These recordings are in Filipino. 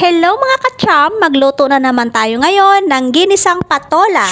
Hello mga kacham! Magluto na naman tayo ngayon ng ginisang patola.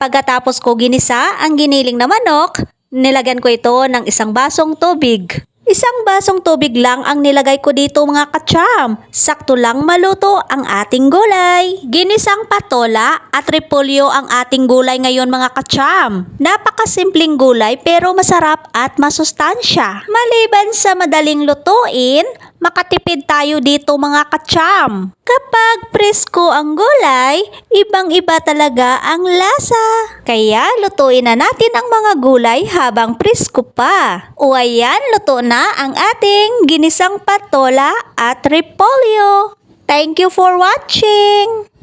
Pagkatapos ko ginisa ang giniling na manok, nilagyan ko ito ng isang basong tubig. Isang basong tubig lang ang nilagay ko dito mga kacham. Sakto lang maluto ang ating gulay. Ginisang patola at repolyo ang ating gulay ngayon mga kacham. Napakasimpleng gulay pero masarap at masustansya. Maliban sa madaling lutuin, makatipid tayo dito mga kacham. Kapag presko ang gulay, ibang-iba talaga ang lasa. Kaya lutuin na natin ang mga gulay habang presko pa. O ayan, luto na ang ating ginisang patola at repolyo. Thank you for watching!